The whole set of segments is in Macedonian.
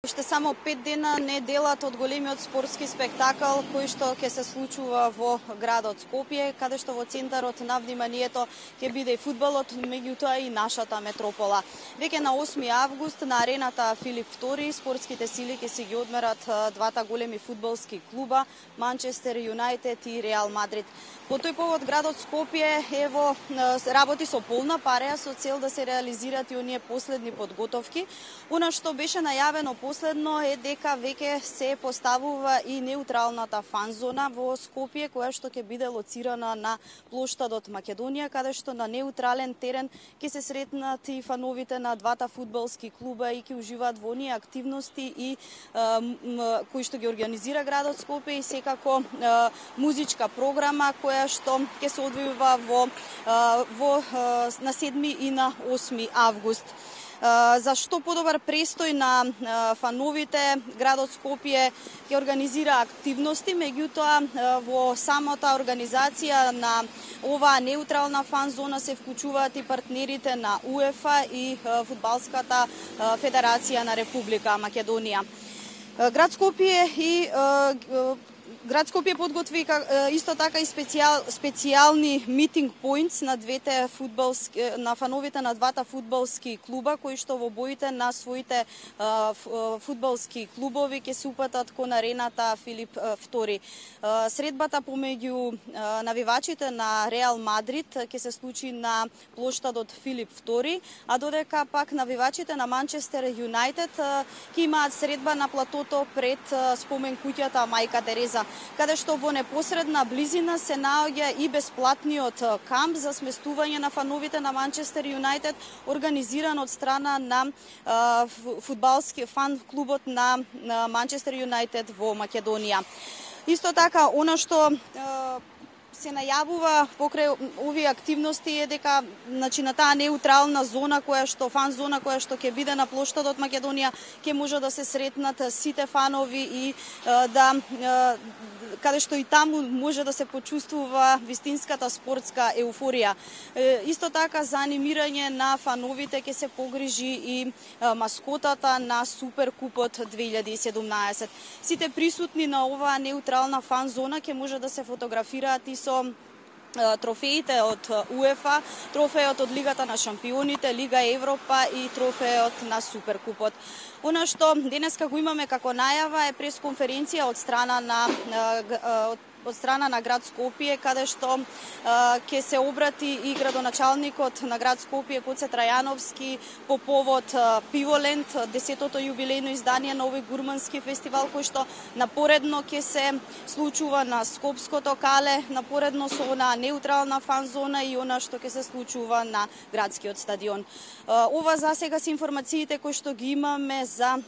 Уште само 5 дена не делат од големиот спортски спектакл кој што ќе се случува во градот Скопје, каде што во центарот на вниманието ќе биде и фудбалот, меѓутоа и нашата метропола. Веќе на 8 август на арената Филип II спортските сили ќе си ги одмерат двата големи фудбалски клуба Манчестер Юнајтед и Реал Мадрид. По тој повод градот Скопје работи со полна пареја со цел да се реализираат и оние последни подготовки. Она што беше најавено последно е дека веќе се поставува и неутралната фан зона во Скопје, која што ќе биде лоцирана на плоштадот Македонија, каде што на неутрален терен ќе се сретнат и фановите на двата фудбалски клуба и ќе уживаат во оние активности и кои што ги организира градот Скопје и секако музичка програма која што ќе се одвива на 7 и на 8 август. За што подобар престој на фановите, градот Скопје ќе организира активности, меѓутоа во самата организација на оваа неутрална фан зона се вклучуваат и партнерите на УЕФА и Фудбалската федерација на Република Македонија. Град Скопје подготви исто така и специјални митинг поинтс на фановите на двата фудбалски клуба, кои што во боите на своите фудбалски клубови ќе се упатат кон арената Филип II. Средбата помеѓу навивачите на Реал Мадрид ќе се случи на плоштадот Филип II, а додека пак навивачите на Манчестер Юнајтед ќе имаат средба на платото пред спомен куќата Мајка Тереза, каде што во непосредна близина се наоѓа и бесплатниот камп за сместување на фановите на Манчестер Юнајтед, организиран од страна на фудбалски фан клубот на Манчестер Юнајтед во Македонија. Исто така, она што се најавува покрај овие активности е дека на таа неутрална зона фан зона која што ќе биде на плоштадот Македонија ќе може да се сретнат сите фанови и каде што и таму може да се почувствува вистинската спортска еуфорија. Исто така за анимирање на фановите ќе се погрижи и маскотата на Суперкупот 2017. Сите присутни на оваа неутрална фан зона ќе може да се фотографираат и со трофеите од УЕФА, трофејот од Лигата на шампионите, Лига Европа и трофејот на Суперкупот. Она што денеска го имаме како најава е пресконференција од страна на град Скопје, каде што ќе се обрати и градоначалникот на град Скопје Гоце Трајановски по повод Пиволенд, 10-тото јубилејно издание на овој гурмански фестивал кој што напоредно ќе се случува на Скопското кале, напоредно со она неутрална фан зона и она што ќе се случува на градскиот стадион. Ова засега се информациите кои што ги имаме за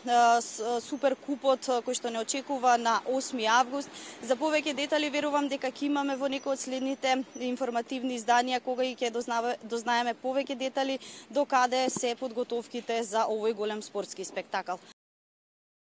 Суперкупот кој што не очекува на 8 август. За повеќе детали верувам дека ќе имаме во некои од следните информативни изданија кога и ќе дознаеме повеќе детали до каде се подготовките за овој голем спортски спектакл.